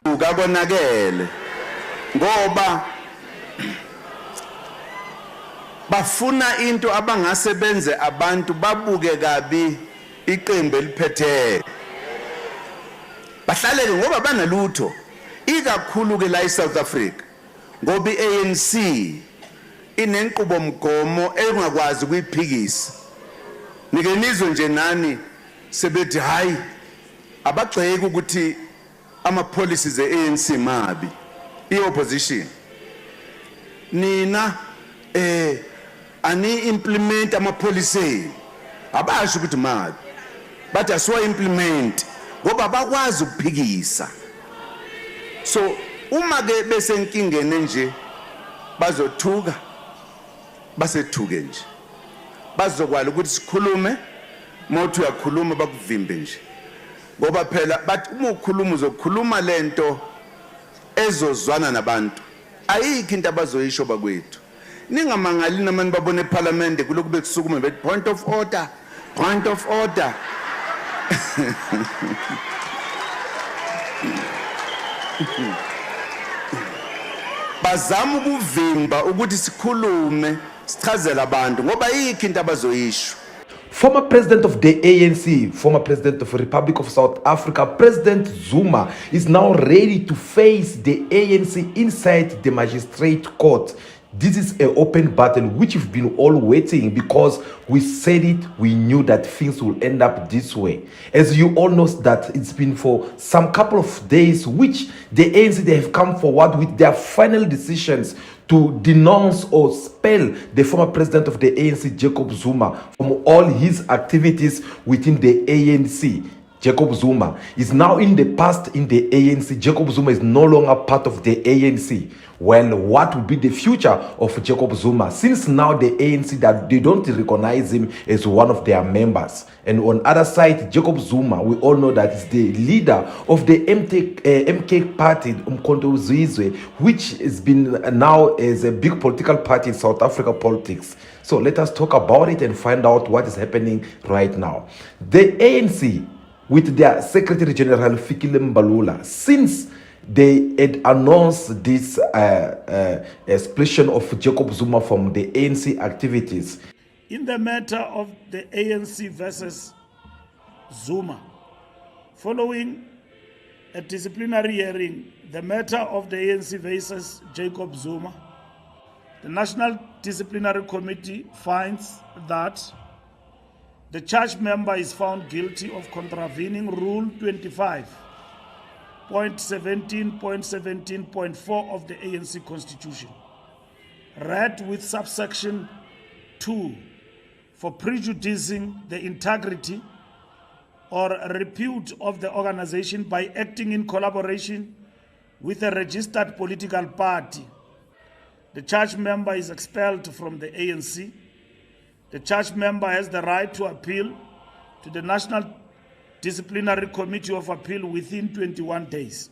Ukakonakele ngoba bafuna into abangasebenze abantu babuke kabi iqembu eliphethe. Bahlaleke ngoba banalutho ikakhulu ke la eSouth Africa ngoba iANC inenqubo mgomo engakwazi ukuyiphikisa. Nike nizwe nje nani sebethi hayi abagxeki ukuthi ama policies eANC mabi iopposition. Nina ani implement ama policy abasho ukuthi mabi but aswa implement ngoba bakwazi ukuphikisa. So uma ke besenkingene nje bazothuka basethuke nje bazokwala ukuthi sikhulume mothi uyakhuluma bakuvimbe nje ngoba phela bathi uma ukhuluma uzokhuluma lento ezozwana nabantu ayikho into abazoyisho bakwethu. Ningamangali namani babone eParliament kuloko bekusukuma bethi point of order bazama ukuvimba ukuthi sikhulume sichazela abantu ngoba ayikho into abazoyisho. Former president of the ANC, former president of the Republic of South Africa, President Zuma, is now ready to face the ANC inside the magistrate court. This is an open battle which we've been all waiting because we said it, we knew that things will end up this way. As you all know that it's been for some couple of days which the ANC, they have come forward with their final decisions to denounce or expel the former president of the ANC, Jacob Zuma, from all his activities within the ANC. Jacob Zuma is now in the past in the ANC. Jacob Zuma is no longer part of the ANC. Well, what will be the future of Jacob Zuma since now the ANC that they don't recognize him as one of their members? And on other side, Jacob Zuma, we all know that is the leader of the MK party, Umkhonto Zizwe, which has been now as a big political party in South Africa politics. So let us talk about it and find out what is happening right now. The ANC, with their Secretary General Fikile Mbalula, since they had announced this expulsion of Jacob Zuma from the ANC activities. In the matter of the ANC versus Zuma, following a disciplinary hearing, the matter of the ANC versus Jacob Zuma, the National Disciplinary Committee finds that the charged member is found guilty of contravening Rule 25.17.17.4 of the ANC Constitution, read with subsection 2, for prejudicing the integrity or repute of the organization by acting in collaboration with a registered political party. The charged member is expelled from the ANC. The charged member has the right to appeal to the National Disciplinary Committee of Appeal within 21 days.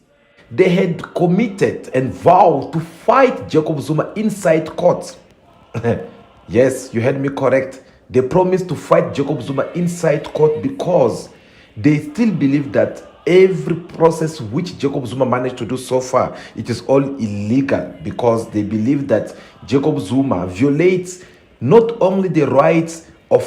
They had committed and vowed to fight Jacob Zuma inside court. Yes, you heard me correct. They promised to fight Jacob Zuma inside court because they still believe that every process which Jacob Zuma managed to do so far, it is all illegal because they believe that Jacob Zuma violates not only the rights of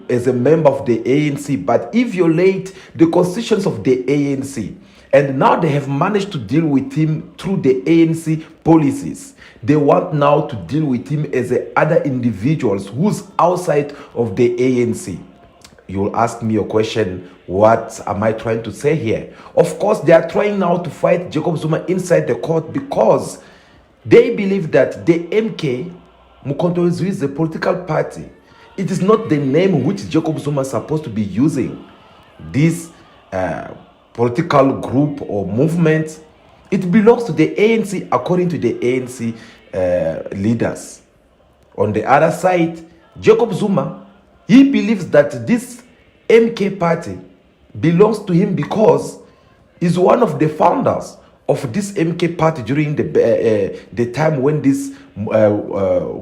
as a member of the ANC, but he violates the constitutions of the ANC. And now they have managed to deal with him through the ANC policies. They want now to deal with him as other individuals who's outside of the ANC. You'll ask me a question, what am I trying to say here? Of course, they are trying now to fight Jacob Zuma inside the court because they believe that the MK, Umkhonto Zizwe, is a political party. It is not the name which Jacob Zuma is supposed to be using. This political group or movement, it belongs to the ANC according to the ANC leaders. On the other side, Jacob Zuma, he believes that this MK party belongs to him because he's one of the founders of this MK party during the time when this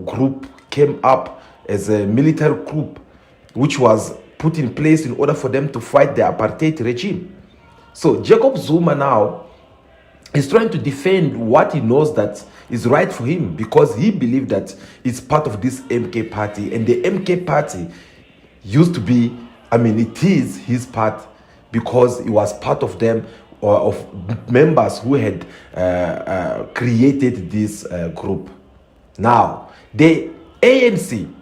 group came up as a military group which was put in place in order for them to fight the apartheid regime. So Jacob Zuma now He's trying to defend what he knows that is right for him, because he believed that it's part of this MK party, and the MK party used to be, it is his part, because he was part of them, or of members who had created this group. Now, the ANC,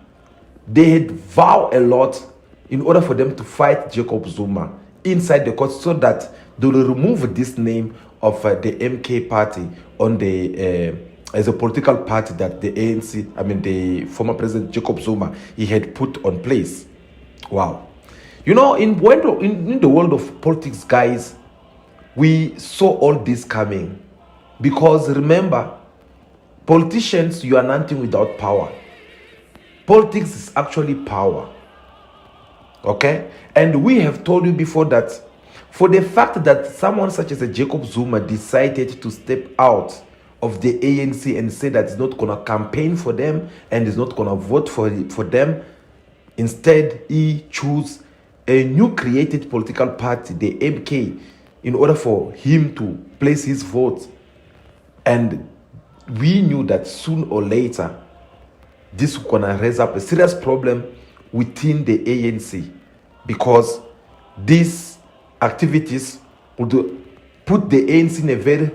they had vowed a lot in order for them to fight Jacob Zuma inside the court, so that they will remove this name of the MK party on the as a political party that the ANC, the former president Jacob Zuma, he had put on place. Wow. In the world of politics, guys, we saw all this coming, because remember, politicians, you are nothing without power. Politics is actually power. Okay? And we have told you before that for the fact that someone such as a Jacob Zuma decided to step out of the ANC and say that he's not going to campaign for them and is not going to vote for them, instead he chose a new created political party, the MK, in order for him to place his vote. And we knew that soon or later this was going to raise up a serious problem within the ANC, because these activities would put the ANC in a very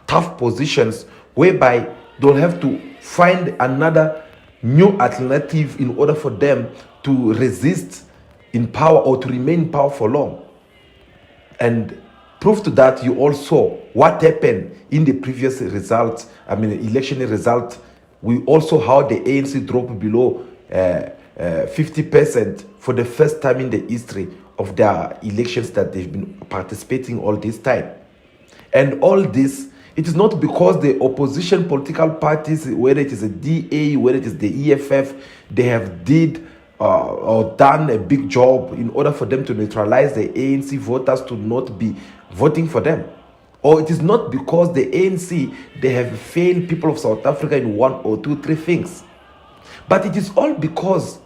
tough positions, whereby they'll have to find another new alternative in order for them to resist in power or to remain in power for long. And proof to that, you all saw what happened in the previous result, election result. We also how the ANC dropped below 50% for the first time in the history of their elections that they've been participating all this time. And all this, it is not because the opposition political parties, whether it is a DA, whether it is the EFF, they have did or done a big job in order for them to neutralize the ANC voters to not be voting for them. Or it is not because the ANC, they have failed people of South Africa in 1 or 2, 3 things. But it is all because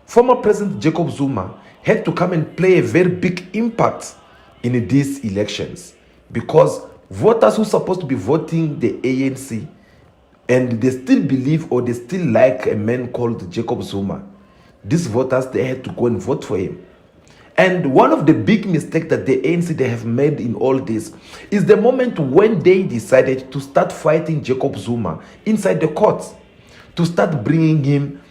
former President Jacob Zuma had to come and play a very big impact in these elections. Because voters who are supposed to be voting the ANC, and they still believe or they still like a man called Jacob Zuma, these voters, they had to go and vote for him. And one of the big mistakes that the ANC they have made in all this is the moment when they decided to start fighting Jacob Zuma inside the courts, to start bringing him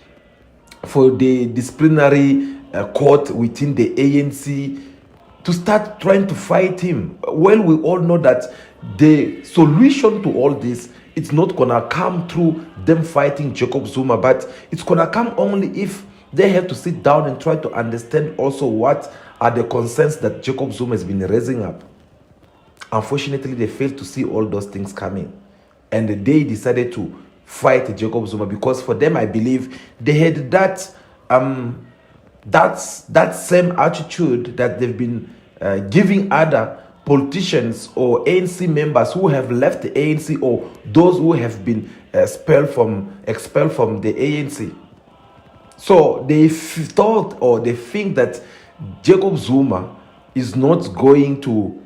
for the disciplinary court within the ANC, to start trying to fight him. Well, we all know that the solution to all this, it's not gonna come through them fighting Jacob Zuma, but it's gonna come only if they have to sit down and try to understand also what are the concerns that Jacob Zuma has been raising up. Unfortunately, they failed to see all those things coming. And they decided to fight Jacob Zuma, because for them, I believe, they had that same attitude that they've been giving other politicians or ANC members who have left the ANC, or those who have been expelled from the ANC. So they thought, or they think, that Jacob Zuma is not going to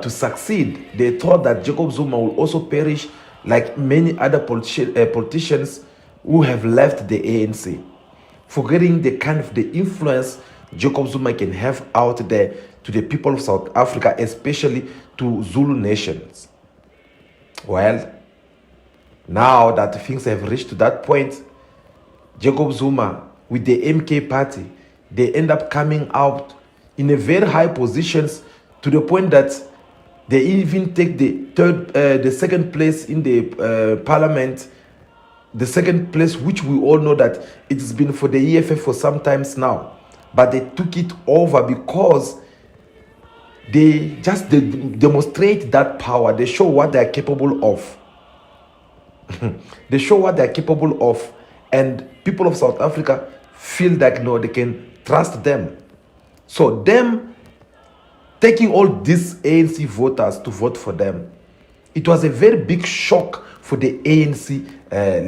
succeed. They thought that Jacob Zuma will also perish like many other politicians who have left the ANC, forgetting the kind of the influence Jacob Zuma can have out there to the people of South Africa, especially to Zulu nations. Well, now that things have reached to that point, Jacob Zuma with the MK party, they end up coming out in a very high positions, to the point that they even take the second place in the parliament, the second place, which we all know that it has been for the EFF for some times now, but they took it over because they demonstrate that power. They show what they are capable of. They show what they are capable of, and people of South Africa feel like, no, they can trust them. So them taking all these ANC voters to vote for them, it was a very big shock for the ANC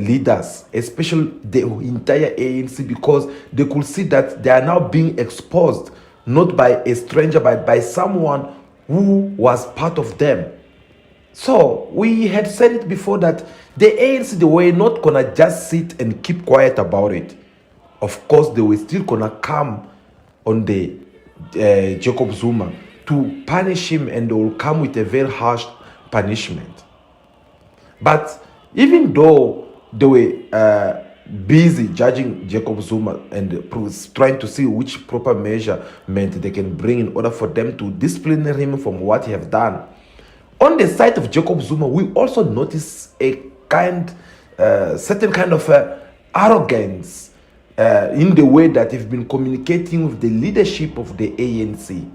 leaders, especially the entire ANC, because they could see that they are now being exposed, not by a stranger, but by someone who was part of them. So we had said it before that the ANC, they were not gonna just sit and keep quiet about it. Of course, they were still gonna come on the Jacob Zuma to punish him, and they will come with a very harsh punishment. But even though they were busy judging Jacob Zuma and trying to see which proper measurement they can bring in order for them to discipline him from what he have done, on the side of Jacob Zuma, we also notice a certain kind of arrogance in the way that he's been communicating with the leadership of the ANC.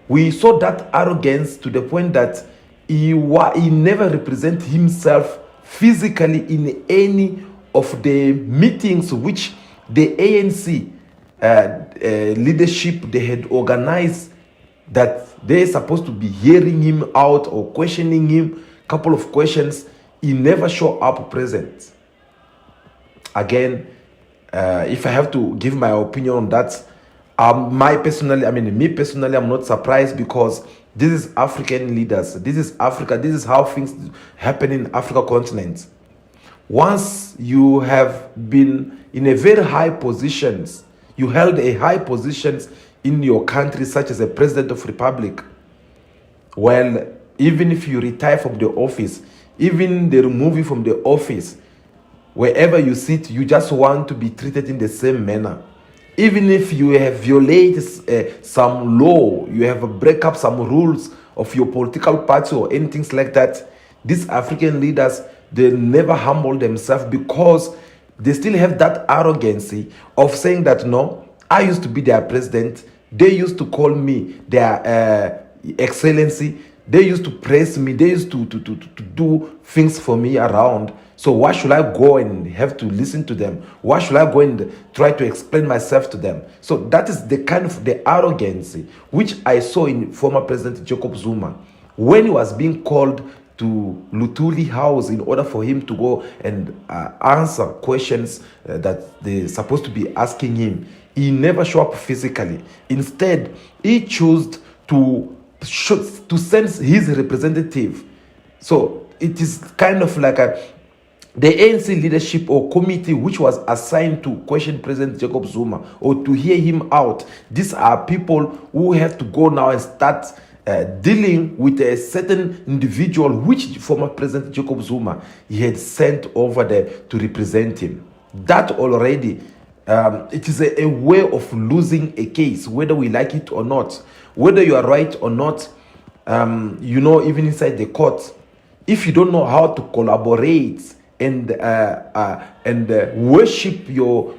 We saw that arrogance to the point that he never represented himself physically in any of the meetings which the ANC leadership they had organized, that they're supposed to be hearing him out or questioning him. Couple of questions, he never show up present. Again, if I have to give my opinion on that, me personally, I'm not surprised, because this is African leaders. This is Africa. This is how things happen in Africa continent. Once you have been in a very high positions, you held a high positions in your country, such as a president of republic, well, even if you retire from the office, even they remove you from the office, wherever you sit, you just want to be treated in the same manner. Even if you have violated some law, you have break up some rules of your political party or anything like that, these African leaders, they never humble themselves, because they still have that arrogancy of saying that, no, I used to be their president. They used to call me their excellency. They used to praise me. They used to do things for me around. So why should I go and have to listen to them? Why should I go and try to explain myself to them? So that is the kind of the arrogancy which I saw in former President Jacob Zuma when he was being called to Lutuli House in order for him to go and answer questions that they're supposed to be asking him. He never showed up physically. Instead, he chose to send his representative. So it is kind of like the ANC leadership or committee which was assigned to question President Jacob Zuma or to hear him out. These are people who have to go now and start dealing with a certain individual which former President Jacob Zuma he had sent over there to represent him. That already, it is a way of losing a case, whether we like it or not, whether you are right or not. Even inside the court, if you don't know how to collaborate and worship your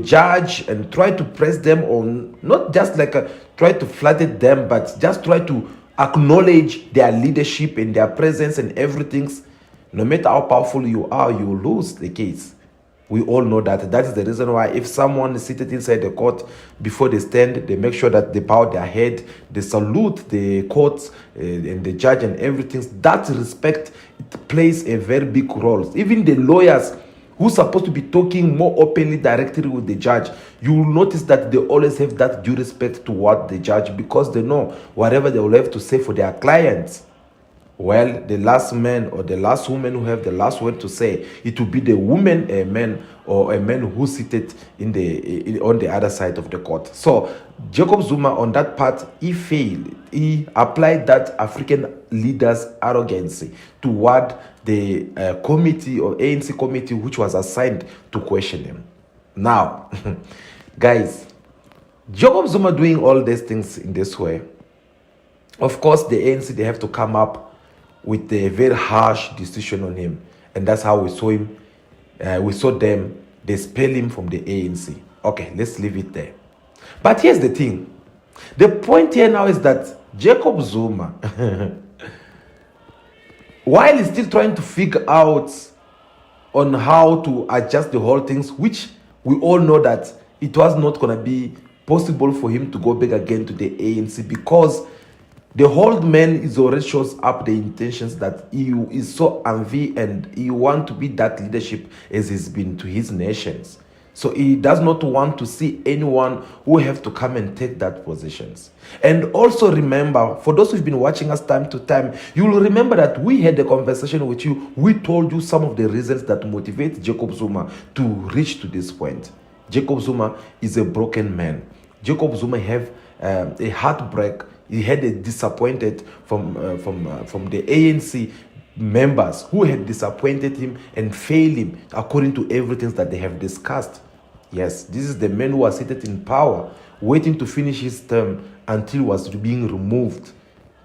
judge and try to press them on, not just like try to flatter them, but just try to acknowledge their leadership and their presence and everything. No matter how powerful you are, you lose the case. We all know that. That is the reason why if someone is seated inside the court, before they stand, they make sure that they bow their head, they salute the courts and the judge and everything. That respect, it plays a very big role. Even the lawyers who are supposed to be talking more openly, directly with the judge, you will notice that they always have that due respect toward the judge, because they know whatever they will have to say for their clients, well, the last man or the last woman who have the last word to say, it will be the woman, a man, or a man who seated on the other side of the court. So Jacob Zuma, on that part, he failed. He applied that African leaders' arrogancy toward the committee or ANC committee which was assigned to question him. Now, guys, Jacob Zuma doing all these things in this way, of course, the ANC, they have to come up with a very harsh decision on him. And that's how we saw him. We saw them, they expel him from the ANC. Okay, let's leave it there. But here's the thing. The point here now is that Jacob Zuma, while he's still trying to figure out on how to adjust the whole things, which we all know that it was not going to be possible for him to go back again to the ANC, because the old man is already shows up the intentions that he is so envy and he want to be that leadership as he's been to his nations. So he does not want to see anyone who have to come and take that positions. And also remember, for those who've been watching us time to time, you will remember that we had a conversation with you. We told you some of the reasons that motivate Jacob Zuma to reach to this point. Jacob Zuma is a broken man. Jacob Zuma have a heartbreak. He had a disappointed from the ANC members who had disappointed him and failed him according to everything that they have discussed. Yes, this is the man who was seated in power, waiting to finish his term until he was being removed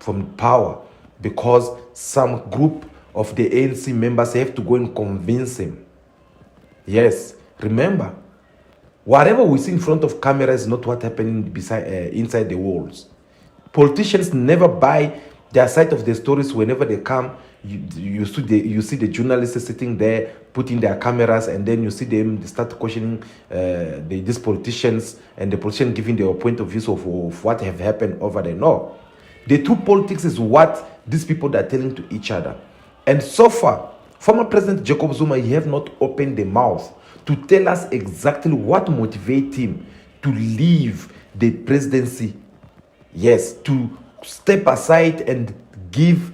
from power because some group of the ANC members have to go and convince him. Yes, remember, whatever we see in front of camera is not what happening inside the walls. Politicians never buy their side of the stories whenever they come. You see the journalists sitting there putting their cameras, and then you see them, they start questioning these politicians, and the politicians giving their point of view of what have happened over there. No, the true politics is what these people are telling to each other. And so far, former President Jacob Zuma, he have not opened the mouth to tell us exactly what motivates him to leave the presidency. Yes, to step aside and give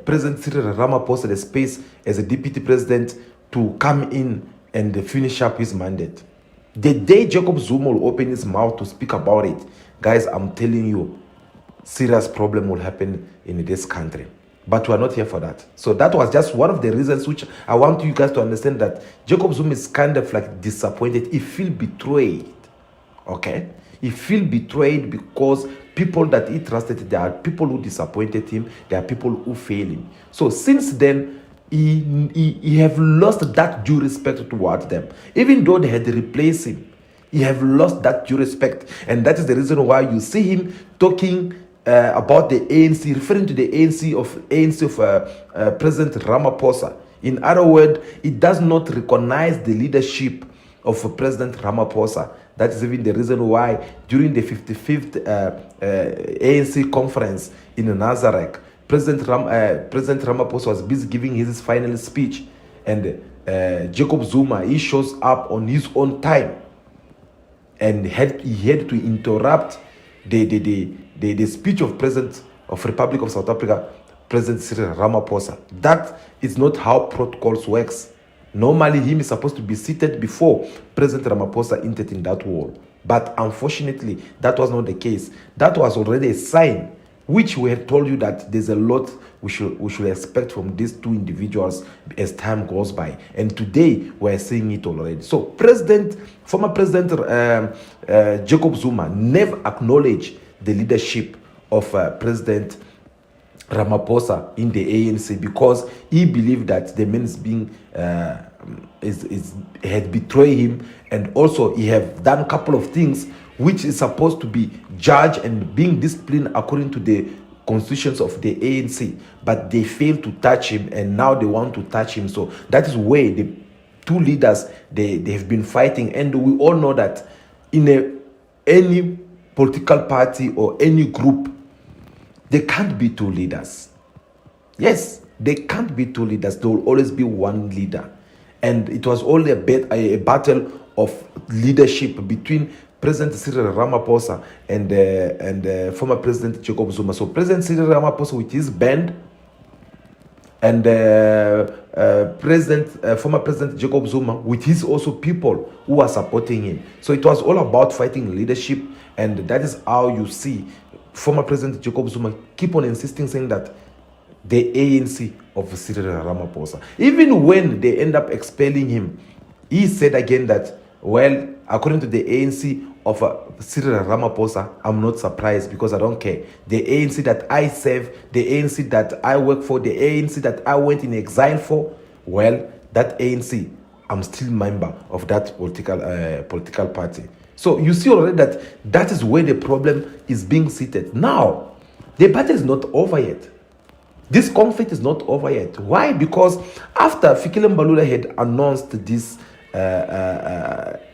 President Cyril Ramaphosa the space as a deputy president to come in and finish up his mandate. The day Jacob Zuma will open his mouth to speak about it, guys, I'm telling you, serious problem will happen in this country. But we are not here for that. So that was just one of the reasons which I want you guys to understand, that Jacob Zuma is kind of like disappointed. He feels betrayed. Okay? He feels betrayed because people that he trusted, there are people who disappointed him, there are people who failed him. So since then, he have lost that due respect towards them. Even though they had replaced him, he have lost that due respect. And that is the reason why you see him talking about the ANC, referring to the ANC of President Ramaphosa. In other words, it does not recognize the leadership of President Ramaphosa. That is even the reason why during the 55th ANC conference in Nazareth, President Ramaphosa was busy giving his final speech, and Jacob Zuma, he shows up on his own time, and he had to interrupt the speech of President of Republic of South Africa, President Cyril Ramaphosa. That is not how protocols works. Normally, him is supposed to be seated before President Ramaphosa entered in that wall. But unfortunately, that was not the case. That was already a sign, which we had told you that there's a lot we should expect from these two individuals as time goes by. And today, we're seeing it already. So, former President Jacob Zuma never acknowledged the leadership of President Ramaphosa in the ANC, because he believed that the man is being had betrayed him, and also he have done a couple of things which is supposed to be judged and being disciplined according to the constitutions of the ANC, but they failed to touch him, and now they want to touch him. So that is where the two leaders they have been fighting, and we all know that in any political party or any group, there can't be two leaders. Yes, there can't be two leaders. There will always be one leader. And it was only a battle of leadership between President Cyril Ramaphosa and former President Jacob Zuma. So President Cyril Ramaphosa with his band, and former President Jacob Zuma with his also people who are supporting him. So it was all about fighting leadership, and that is how you see former President Jacob Zuma keep on insisting, saying that the ANC of Cyril Ramaphosa. Even when they end up expelling him, he said again that, well, according to the ANC of Cyril Ramaphosa, I'm not surprised because I don't care. The ANC that I serve, the ANC that I work for, the ANC that I went in exile for, well, that ANC, I'm still member of that political party. So you see already that is where the problem is being seated. Now, the battle is not over yet. This conflict is not over yet. Why? Because after Fikile Mbalula had announced this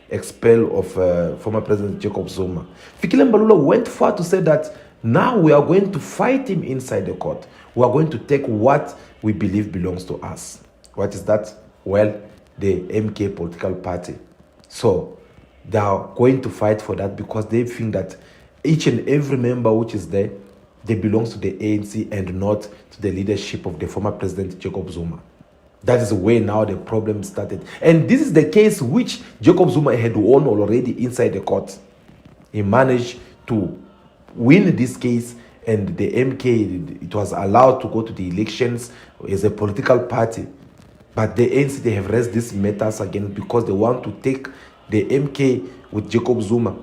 expel of former President Jacob Zuma, Fikile Mbalula went far to say that now we are going to fight him inside the court. We are going to take what we believe belongs to us. What is that? Well, the MK political party. So they are going to fight for that because they think that each and every member which is there, they belongs to the ANC and not to the leadership of the former president Jacob Zuma. That is where now the problem started. And this is the case which Jacob Zuma had won already inside the court. He managed to win this case, and the MK, it was allowed to go to the elections as a political party. But the ANC, they have raised these matters again because they want to take the MK with Jacob Zuma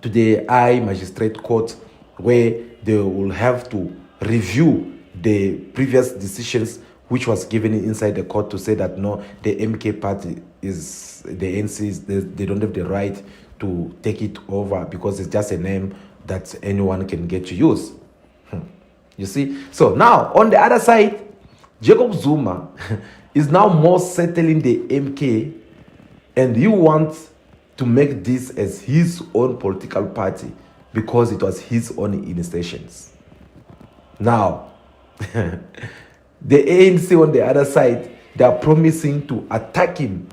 to the High Magistrate Court, where they will have to review the previous decisions which was given inside the court to say that no, the MK party is, the ANC, they don't have the right to take it over because it's just a name that anyone can get to use. You see? So now, on the other side, Jacob Zuma is now more settling the MK, and he wants to make this as his own political party because it was his own initiations. Now, the ANC on the other side, they are promising to attack him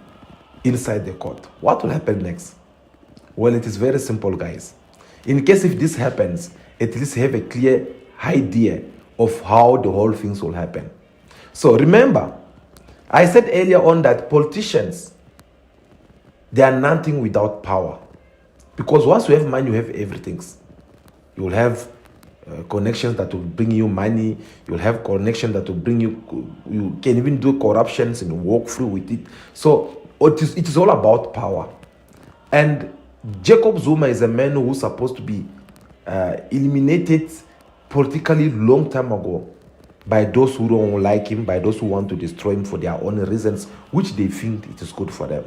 inside the court. What will happen next? Well, it is very simple, guys. In case if this happens, at least have a clear idea of how the whole things will happen. So remember, I said earlier on that politicians, they are nothing without power. Because once you have money, you have everything. You will have connections that will bring you money. You will have connections that will bring you can even do corruptions and walk through with it. So it is all about power. And Jacob Zuma is a man who's supposed to be eliminated politically long time ago by those who don't like him, by those who want to destroy him for their own reasons, which they think it is good for them.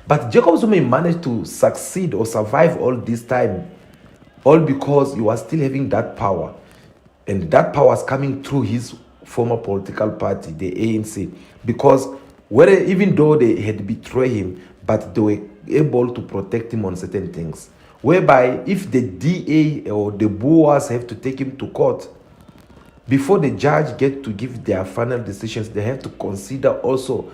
But Jacob Zuma managed to succeed or survive all this time, all because he was still having that power. And that power was coming through his former political party, the ANC, because even though they had betrayed him, but they were able to protect him on certain things. Whereby if the DA or the Boers have to take him to court, before the judge gets to give their final decisions, they have to consider also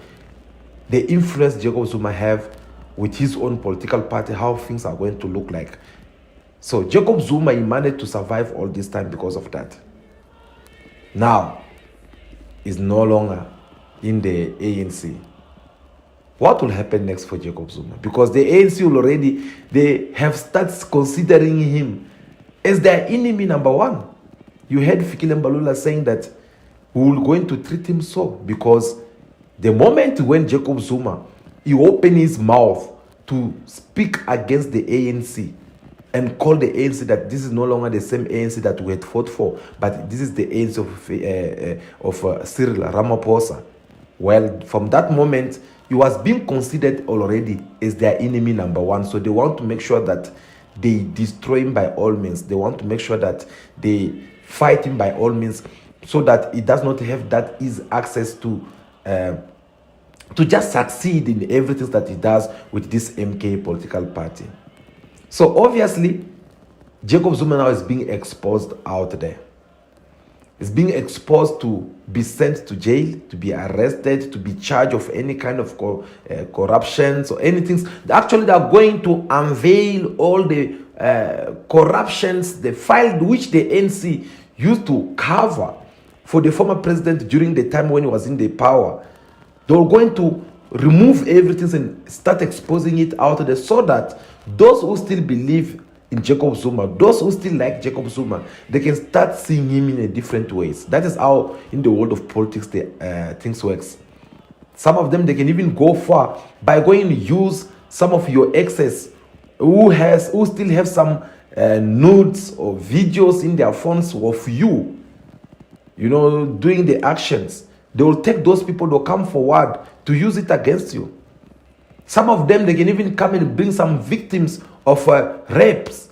the influence Jacob Zuma have with his own political party, how things are going to look like. So Jacob Zuma, he managed to survive all this time because of that. Now, he's no longer in the ANC. What will happen next for Jacob Zuma? Because the ANC will already, they have started considering him as their enemy number one. You heard Fikile Mbalula saying that we will going to treat him so, because the moment when Jacob Zuma, he opened his mouth to speak against the ANC and call the ANC that this is no longer the same ANC that we had fought for, but this is the ANC of Cyril Ramaphosa. Well, from that moment, he was being considered already as their enemy number one. So they want to make sure that they destroy him by all means. They want to make sure that they fight him by all means, so that he does not have that easy access to just succeed in everything that he does with this MK political party. So obviously, Jacob Zuma now is being exposed out there. He's being exposed to be sent to jail, to be arrested, to be charged of any kind of corruptions or anything. Actually, they are going to unveil all the corruptions, the file which the ANC used to cover for the former president during the time when he was in the power. They're going to remove everything and start exposing it out there, so that those who still believe in Jacob Zuma, those who still like Jacob Zuma, they can start seeing him in a different ways. That is how in the world of politics things works. Some of them, they can even go far by going to use some of your exes who still have some nudes or videos in their phones of you, doing the actions. They will take those people, they'll come forward to use it against you. Some of them, they can even come and bring some victims of rapes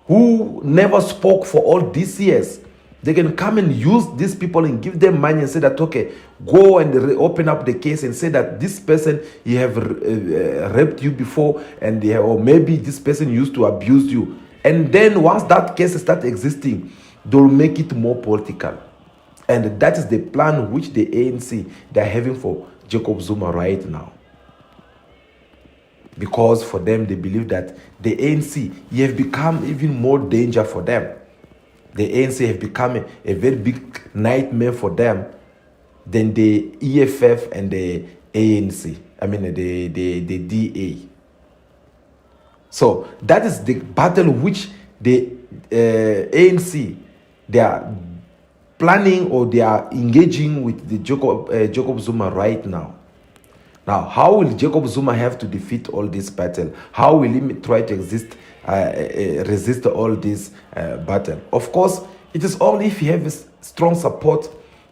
who never spoke for all these years. They can come and use these people and give them money and say that, okay, go and open up the case and say that this person, he have raped you before, and or maybe this person used to abuse you. And then once that case starts existing, they'll make it more political. And that is the plan which the ANC, they're having for Jacob Zuma right now. because for them they believe that the ANC have become even more danger for them. The ANC have become a very big nightmare for them than the EFF and the ANC. I mean the DA. So that is the battle which the ANC, they are planning, or they are engaging with the Jacob Zuma right now. Now, how will Jacob Zuma have to defeat all this battle? How will he try to resist all this battle? Of course, it is only if he has strong support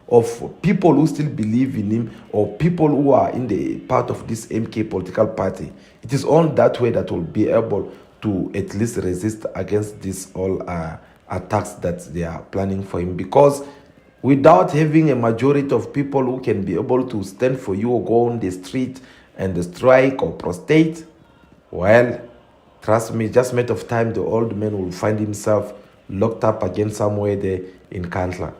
of people who still believe in him, or people who are in the part of this MK political party. It is only that way that will be able to at least resist against these all attacks that they are planning for him. Because without having a majority of people who can be able to stand for you or go on the street and strike or prostrate, well, trust me, just a matter of time, the old man will find himself locked up again somewhere there in Kantla.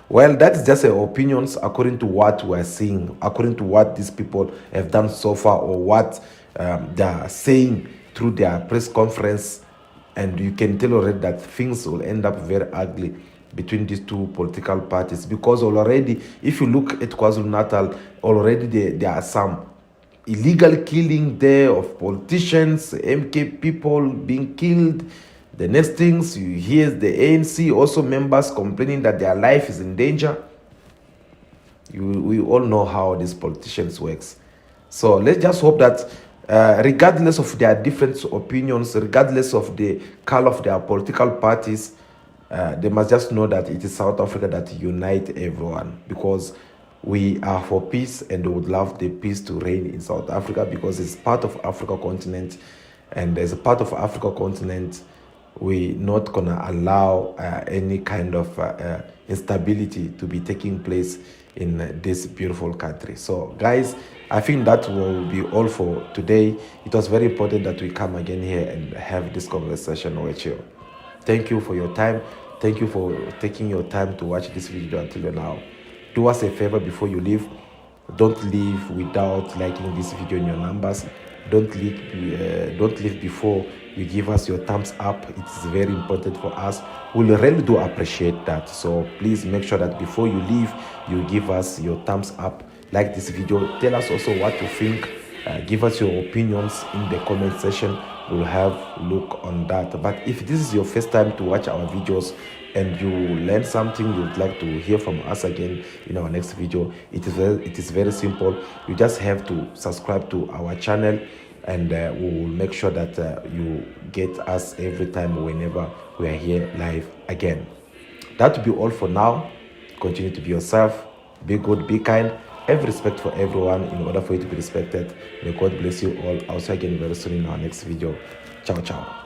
Well, that's just opinions according to what we're seeing, according to what these people have done so far, or what they are saying through their press conference. And you can tell already that things will end up very ugly between these two political parties, because already, if you look at KwaZulu-Natal, already there are some illegal killing there of politicians, MK people being killed. The next things you hear is the ANC also members complaining that their life is in danger. We all know how these politicians works. So let's just hope that regardless of their different opinions, regardless of the color of their political parties, they must just know that it is South Africa that unite everyone, because we are for peace and we would love the peace to reign in South Africa, because it's part of Africa continent, and as a part of Africa continent, we're not gonna allow any kind of instability to be taking place in this beautiful country. So guys, I think that will be all for today. It was very important that we come again here and have this conversation with you. Thank you for your time. Thank you for taking your time to watch this video until now. Do us a favor before you leave. Don't leave without liking this video in your numbers. Don't leave before you give us your thumbs up. It's very important for us. We'll really do appreciate that. So please make sure that before you leave, you give us your thumbs up. Like this video. Tell us also what you think. Give us your opinions in the comment section. We'll have a look on that. But if this is your first time to watch our videos and you learn something, you'd like to hear from us again in our next video, it is very simple. You just have to subscribe to our channel, and we will make sure that you get us every time whenever we are here live again. That will be all for now. Continue to be yourself, be good, be kind, have respect for everyone in order for you to be respected. May God bless you all. I'll see you again very soon in our next video. Ciao, ciao.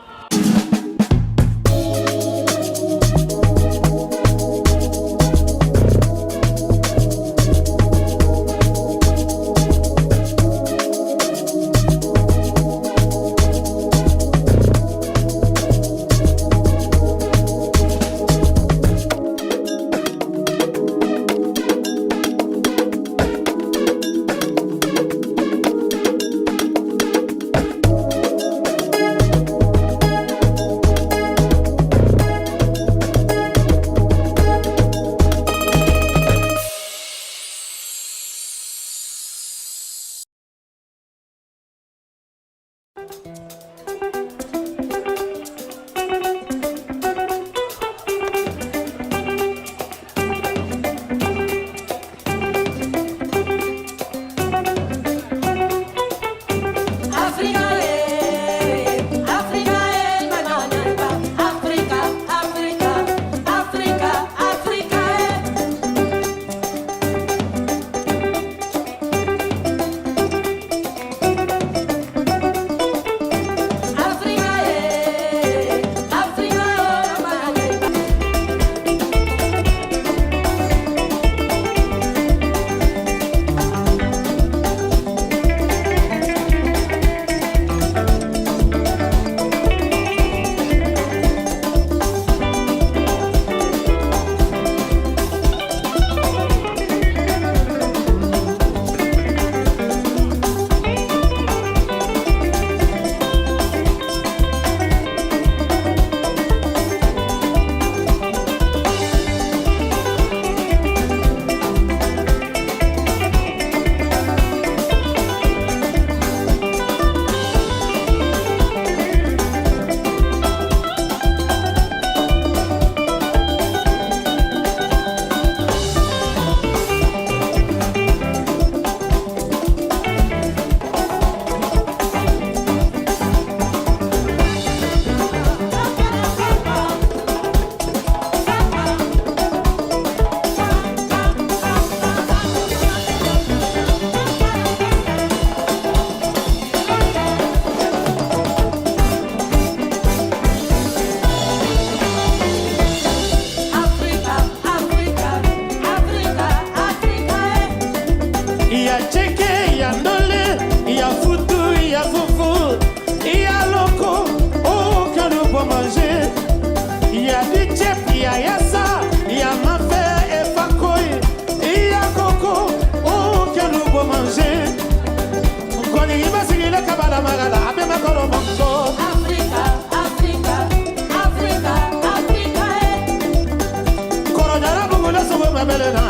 melena